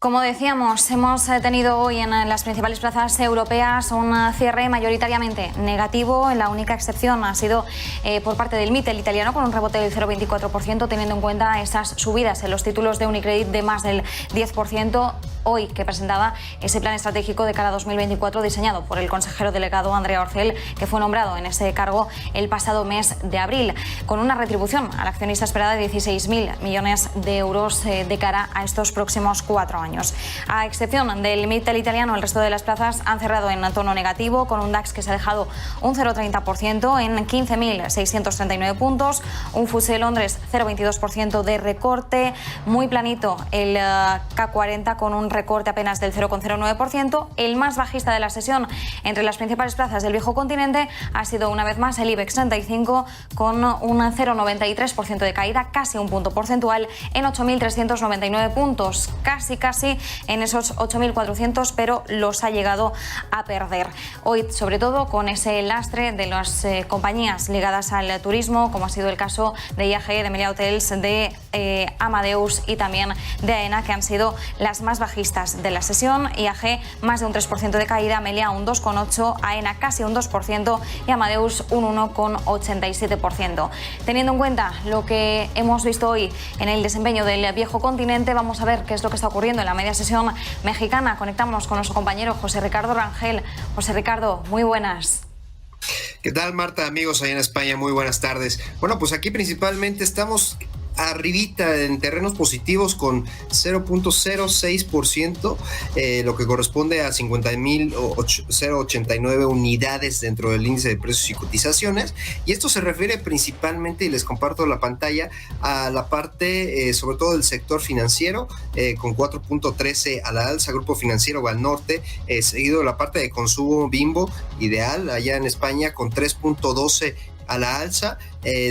Como decíamos, hemos tenido hoy en las principales plazas europeas un cierre mayoritariamente negativo. La única excepción ha sido por parte del MIT, el italiano, con un rebote del 0,24%, teniendo en cuenta esas subidas en los títulos de Unicredit de más del 10%. Hoy, que presentaba ese plan estratégico de cara a 2024 diseñado por el consejero delegado Andrea Orcel, que fue nombrado en ese cargo el pasado mes de abril, con una retribución al accionista esperada de 16.000 millones de euros de cara a estos próximos 4 años. A excepción del MIT italiano, el resto de las plazas han cerrado en tono negativo, con un DAX que se ha dejado un 0,30% en 15.639 puntos, un FTSE de Londres 0,22% de recorte, muy planito el K40 con un recorte apenas del 0,09%. El más bajista de la sesión entre las principales plazas del viejo continente ha sido una vez más el IBEX 35 con un 0,93% de caída, casi un punto porcentual en 8.399 puntos, casi en esos 8.400, pero los ha llegado a perder. Hoy, sobre todo, con ese lastre de las compañías ligadas al turismo, como ha sido el caso de IAG, de Meliá Hotels, de Amadeus y también de AENA, que han sido las más bajistas de la sesión. IAG más de un 3% de caída, Meliá un 2,8%, AENA casi un 2% y Amadeus un 1,87%. Teniendo en cuenta lo que hemos visto hoy en el desempeño del viejo continente, vamos a ver qué es lo que está ocurriendo en la media sesión mexicana. Conectamos con nuestro compañero José Ricardo Rangel. José Ricardo, muy buenas. ¿Qué tal, Marta? Amigos allá en España, muy buenas tardes. Bueno, pues aquí principalmente estamos arribita en terrenos positivos con 0.06%, lo que corresponde a 50.089 unidades dentro del índice de precios y cotizaciones, y esto se refiere principalmente, y les comparto la pantalla, a la parte sobre todo del sector financiero, con 4.13 a la alza, Grupo Financiero Banorte, seguido de la parte de consumo Bimbo, Ideal, allá en España, con 3.12 a la alza,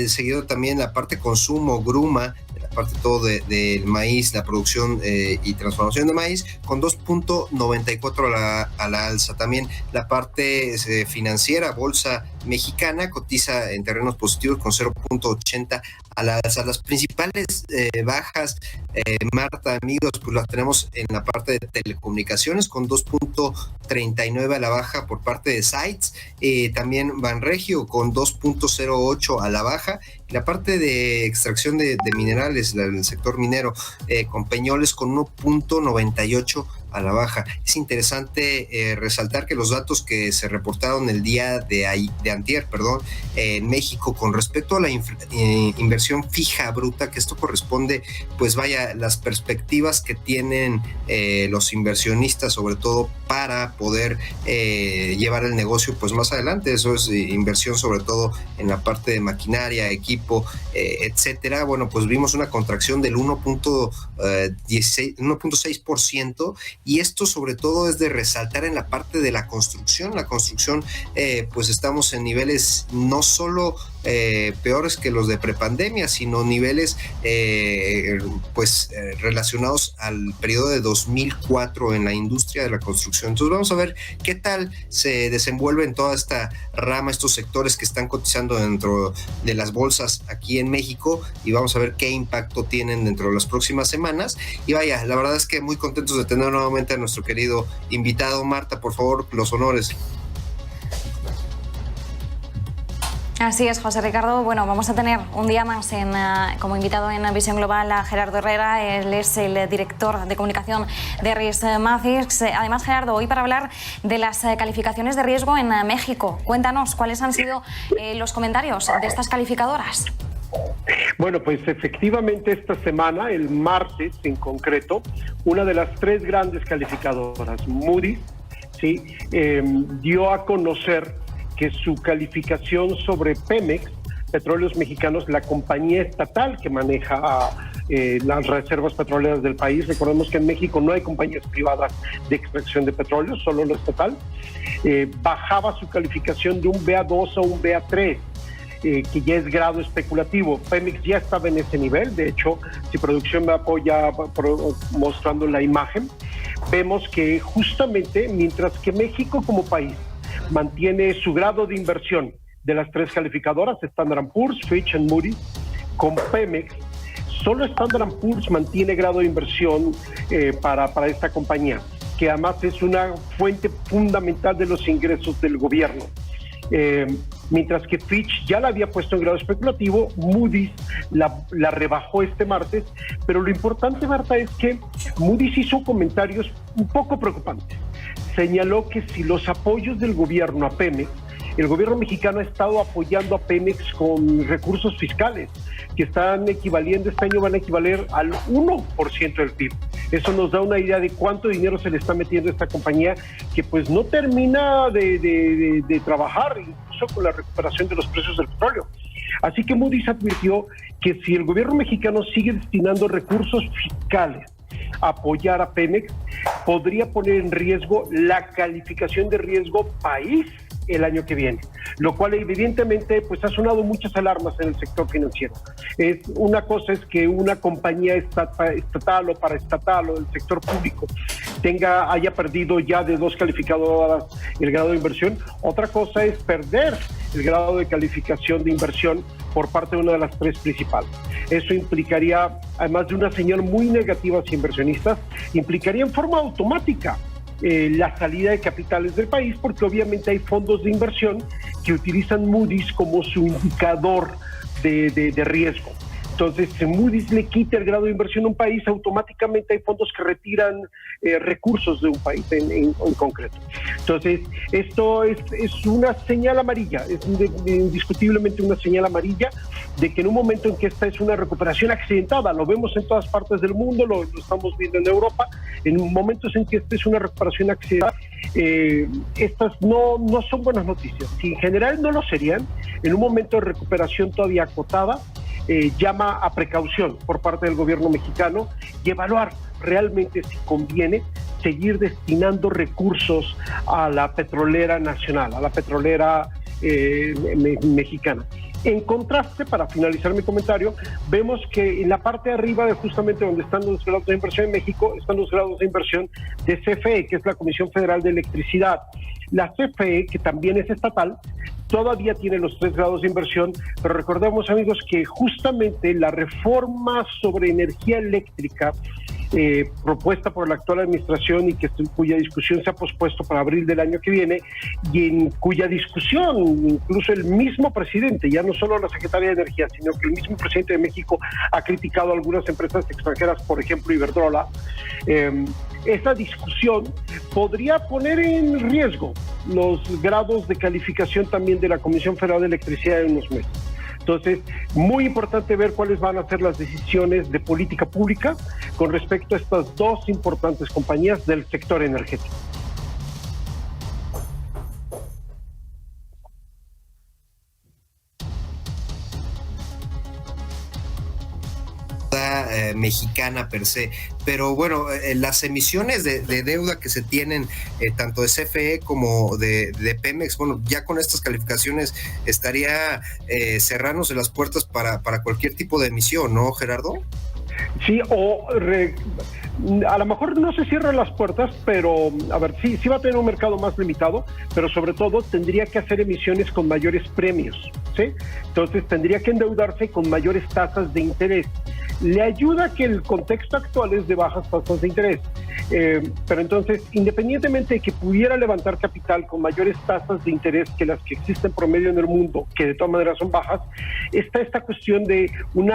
seguido también la parte consumo, Gruma, la parte todo del maíz, la producción y transformación de maíz, con 2.94 a la alza. También la parte financiera, Bolsa Mexicana, cotiza en terrenos positivos con 0.80 a la alza. Las principales bajas, Marta, amigos, pues las tenemos en la parte de telecomunicaciones con 2.39 a la baja por parte de Sites, también Banregio con 2.08 a la baja, y la parte de extracción de minerales, el sector minero, con Peñoles con 1.98 a la baja. Es interesante resaltar que los datos que se reportaron el día de antier, en México con respecto a la inversión fija bruta, que esto corresponde, pues vaya, las perspectivas que tienen los inversionistas, sobre todo para poder llevar el negocio pues más adelante. Eso es inversión sobre todo en la parte de maquinaria, equipo, etcétera. Bueno, pues vimos una contracción del 1.6%, y esto sobre todo es de resaltar en la parte de la construcción. La construcción, pues estamos en niveles no solo peores que los de prepandemia, sino niveles relacionados al periodo de 2004 en la industria de la construcción. Entonces vamos a ver qué tal se desenvuelve en toda esta rama, estos sectores que están cotizando dentro de las bolsas aquí en México, y vamos a ver qué impacto tienen dentro de las próximas semanas. Y vaya, la verdad es que muy contentos de tener nuevamente a nuestro querido invitado. Marta, por favor, los honores. Así es, José Ricardo. Bueno, vamos a tener un día más como invitado en Visión Global a Gerardo Herrera. Él es el director de comunicación de Risk Matrix. Además, Gerardo, hoy para hablar de las calificaciones de riesgo en México. Cuéntanos cuáles han sido los comentarios de estas calificadoras. Bueno, pues efectivamente esta semana, el martes en concreto, una de las 3 grandes calificadoras, Moody's, ¿sí? Dio a conocer que su calificación sobre Pemex, Petróleos Mexicanos, la compañía estatal que maneja las reservas petroleras del país. Recordemos que en México no hay compañías privadas de extracción de petróleo, solo lo estatal. Bajaba su calificación de un BA2 a un BA3. Que ya es grado especulativo. Pemex ya estaba en ese nivel. De hecho, si producción me apoya mostrando la imagen, vemos que justamente mientras que México como país mantiene su grado de inversión de las 3 calificadoras, Standard & Poor's, Fitch y Moody's, con Pemex Solo Standard & Poor's mantiene grado de inversión para esta compañía, que además es una fuente fundamental de los ingresos del gobierno. Mientras que Fitch ya la había puesto en grado especulativo, Moody's la rebajó este martes, pero lo importante, Marta, es que Moody's hizo comentarios un poco preocupantes. Señaló que si los apoyos del gobierno a Pemex, el gobierno mexicano ha estado apoyando a Pemex con recursos fiscales que están equivaliendo, este año van a equivaler al 1% del PIB. Eso nos da una idea de cuánto dinero se le está metiendo a esta compañía, que pues no termina de trabajar, incluso con la recuperación de los precios del petróleo. Así que Moody's advirtió que si el gobierno mexicano sigue destinando recursos fiscales a apoyar a Pemex, podría poner en riesgo la calificación de riesgo país el año que viene, lo cual evidentemente pues ha sonado muchas alarmas en el sector financiero. Una cosa es que una compañía estatal o paraestatal o del sector público haya perdido ya de 2 calificadoras el grado de inversión. Otra cosa es perder el grado de calificación de inversión por parte de una de las 3 principales. Eso implicaría, además de una señal muy negativa hacia inversionistas, implicaría en forma automática la salida de capitales del país, porque obviamente hay fondos de inversión que utilizan Moody's como su indicador de riesgo. Entonces, si Moody's le quita el grado de inversión a un país, automáticamente hay fondos que retiran recursos de un país en concreto. Entonces, esto es una señal amarilla, es indiscutiblemente una señal amarilla de que en un momento en que esta es una recuperación accidentada, lo vemos en todas partes del mundo, lo estamos viendo en Europa, en momentos en que esta es una recuperación accidentada, estas no son buenas noticias. Si en general no lo serían, en un momento de recuperación todavía acotada, llama a precaución por parte del gobierno mexicano y evaluar realmente si conviene seguir destinando recursos a la petrolera nacional, a la petrolera mexicana. En contraste, para finalizar mi comentario, vemos que en la parte de arriba de justamente donde están los grados de inversión en México, están los grados de inversión de CFE, que es la Comisión Federal de Electricidad. La CFE, que también es estatal, todavía tiene los 3 grados de inversión, pero recordemos, amigos, que justamente la reforma sobre energía eléctrica propuesta por la actual administración y cuya discusión se ha pospuesto para abril del año que viene, y en cuya discusión incluso el mismo presidente, ya no solo la secretaria de Energía, sino que el mismo presidente de México ha criticado a algunas empresas extranjeras, por ejemplo Iberdrola. Esa discusión podría poner en riesgo los grados de calificación también de la Comisión Federal de Electricidad en unos meses. Entonces, muy importante ver cuáles van a ser las decisiones de política pública con respecto a estas 2 importantes compañías del sector energético. Mexicana per se, pero bueno, las emisiones de deuda que se tienen tanto de CFE como de Pemex, bueno, ya con estas calificaciones estaría cerrándose las puertas para cualquier tipo de emisión, ¿no, Gerardo? Sí, a lo mejor no se cierran las puertas, pero a ver, sí va a tener un mercado más limitado, pero sobre todo tendría que hacer emisiones con mayores premios, ¿sí? Entonces tendría que endeudarse con mayores tasas de interés. Le ayuda que el contexto actual es de bajas tasas de interés, pero entonces, independientemente de que pudiera levantar capital con mayores tasas de interés que las que existen promedio en el mundo, que de todas maneras son bajas, está esta cuestión de un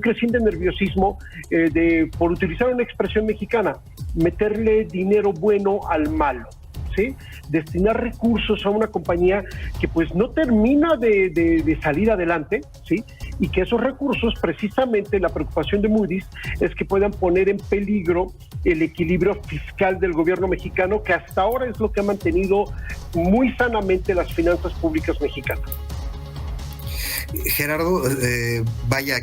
creciente nerviosismo por utilizar una expresión mexicana, meterle dinero bueno al malo. ¿Sí? Destinar recursos a una compañía que pues no termina de salir adelante, ¿sí? Y que esos recursos, precisamente la preocupación de Moody's es que puedan poner en peligro el equilibrio fiscal del gobierno mexicano, que hasta ahora es lo que ha mantenido muy sanamente las finanzas públicas mexicanas. Gerardo, vaya,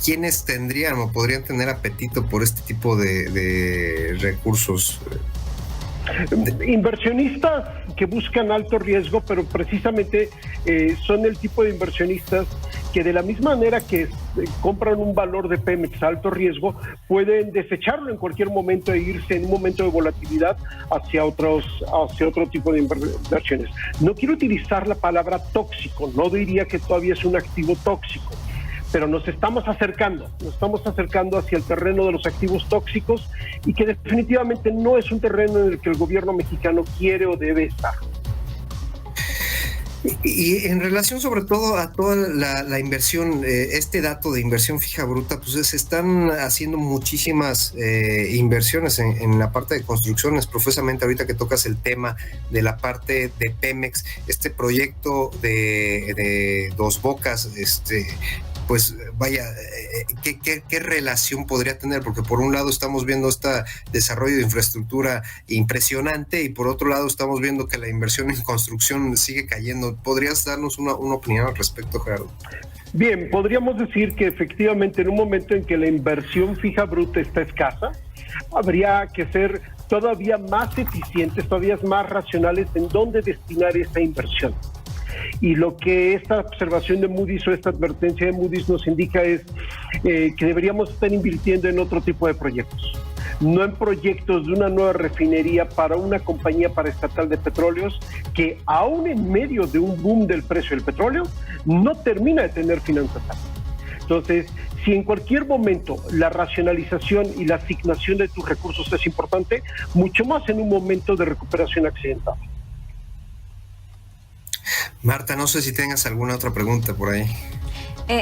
¿quiénes tendrían o podrían tener apetito por este tipo de recursos? Inversionistas que buscan alto riesgo, pero precisamente son el tipo de inversionistas que de la misma manera que compran un valor de Pemex a alto riesgo, pueden desecharlo en cualquier momento e irse en un momento de volatilidad hacia otro tipo de inversiones. No quiero utilizar la palabra tóxico, no diría que todavía es un activo tóxico, pero nos estamos acercando hacia el terreno de los activos tóxicos y que definitivamente no es un terreno en el que el gobierno mexicano quiere o debe estar. Y en relación sobre todo a toda la inversión, este dato de inversión fija bruta, pues se están haciendo muchísimas inversiones en la parte de construcciones, profusamente ahorita que tocas el tema de la parte de Pemex, este proyecto de Dos Bocas, pues vaya, ¿qué relación podría tener? Porque por un lado estamos viendo este desarrollo de infraestructura impresionante y por otro lado estamos viendo que la inversión en construcción sigue cayendo. ¿Podrías darnos una opinión al respecto, Gerardo? Bien, podríamos decir que efectivamente en un momento en que la inversión fija bruta está escasa, habría que ser todavía más eficientes, todavía más racionales en dónde destinar esa inversión. Y lo que esta observación de Moody's o esta advertencia de Moody's nos indica es que deberíamos estar invirtiendo en otro tipo de proyectos, no en proyectos de una nueva refinería para una compañía paraestatal de petróleos que aún en medio de un boom del precio del petróleo no termina de tener finanzas sanas. Entonces, si en cualquier momento la racionalización y la asignación de tus recursos es importante, mucho más en un momento de recuperación accidental. Marta, no sé si tengas alguna otra pregunta por ahí.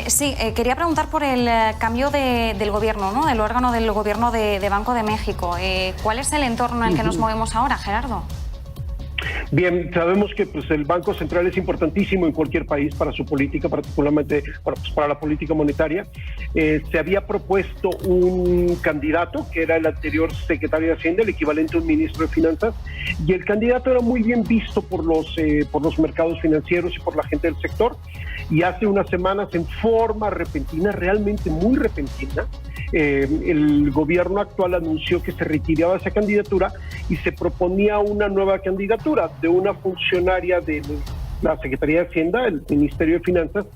Sí, quería preguntar por el cambio del gobierno, ¿no? Del órgano del gobierno de Banco de México. ¿Cuál es el entorno en el que nos movemos ahora, Gerardo? Bien, sabemos que pues, el Banco Central es importantísimo en cualquier país para su política, particularmente para la política monetaria. Se había propuesto un candidato que era el anterior secretario de Hacienda, el equivalente a un ministro de Finanzas, y el candidato era muy bien visto por los mercados financieros y por la gente del sector. Y hace unas semanas, en forma repentina, realmente muy repentina, el gobierno actual anunció que se retiraba esa candidatura y se proponía una nueva candidatura de una funcionaria de la Secretaría de Hacienda, el Ministerio de Finanzas,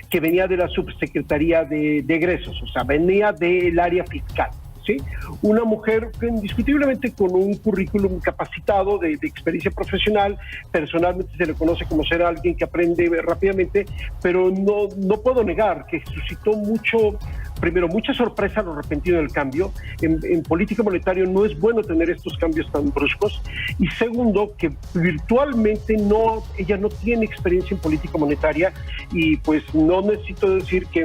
que venía de la Subsecretaría de Egresos, o sea, venía del área fiscal. ¿Sí? Una mujer indiscutiblemente con un currículum capacitado de experiencia profesional, personalmente se le conoce como ser alguien que aprende rápidamente, pero no puedo negar que suscitó mucha sorpresa lo repentino del cambio. En política monetaria no es bueno tener estos cambios tan bruscos, y segundo, que virtualmente ella no tiene experiencia en política monetaria, y pues no necesito decir que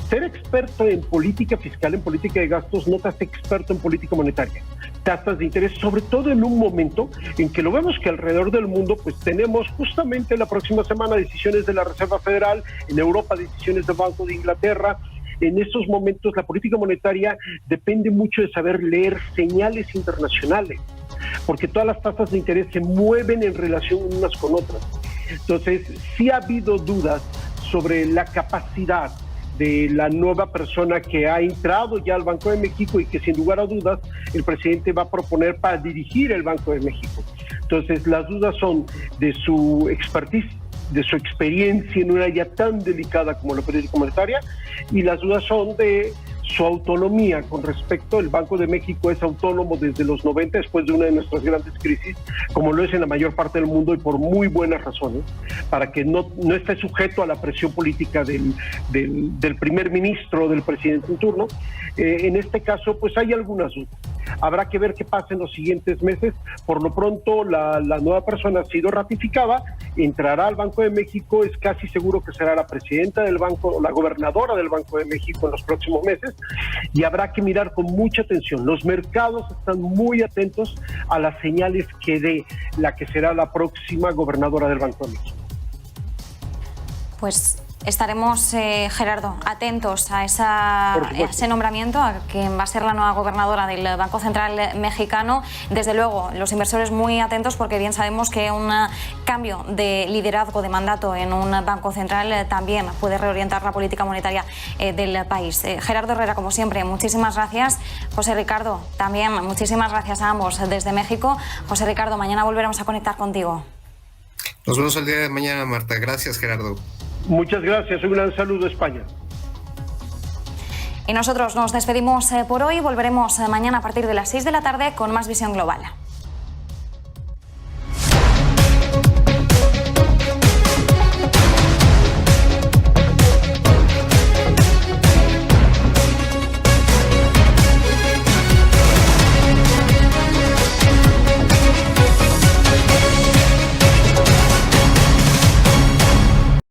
ser experto en política fiscal, en política de gastos, no te hace experto en política monetaria. Tasas de interés, sobre todo en un momento en que lo vemos que alrededor del mundo pues tenemos justamente la próxima semana decisiones de la Reserva Federal, en Europa decisiones del Banco de Inglaterra. En estos momentos la política monetaria depende mucho de saber leer señales internacionales, porque todas las tasas de interés se mueven en relación unas con otras. Entonces, sí ha habido dudas sobre la capacidad de la nueva persona que ha entrado ya al Banco de México y que sin lugar a dudas el presidente va a proponer para dirigir el Banco de México. Entonces las dudas son de su expertise, de su experiencia en un área tan delicada como la política monetaria, y las dudas son de su autonomía con respecto. El Banco de México es autónomo desde los 90, después de una de nuestras grandes crisis, como lo es en la mayor parte del mundo, y por muy buenas razones, para que no esté sujeto a la presión política del primer ministro, del presidente en turno. En este caso, pues hay algunas dudas. Habrá que ver qué pasa en los siguientes meses. Por lo pronto, la nueva persona ha sido ratificada, entrará al Banco de México, es casi seguro que será la presidenta del banco o la gobernadora del Banco de México en los próximos meses, y habrá que mirar con mucha atención. Los mercados están muy atentos a las señales que dé la que será la próxima gobernadora del Banco de México. Pues estaremos, Gerardo, atentos a ese nombramiento, a quien va a ser la nueva gobernadora del Banco Central mexicano. Desde luego, los inversores muy atentos, porque bien sabemos que un cambio de liderazgo, de mandato en un Banco Central también puede reorientar la política monetaria del país. Gerardo Herrera, como siempre, muchísimas gracias. José Ricardo, también muchísimas gracias a ambos desde México. José Ricardo, mañana volveremos a conectar contigo. Nos vemos el día de mañana, Marta. Gracias, Gerardo. Muchas gracias, un gran saludo a España. Y nosotros nos despedimos por hoy, volveremos mañana a partir de las 6 de la tarde con más Visión Global.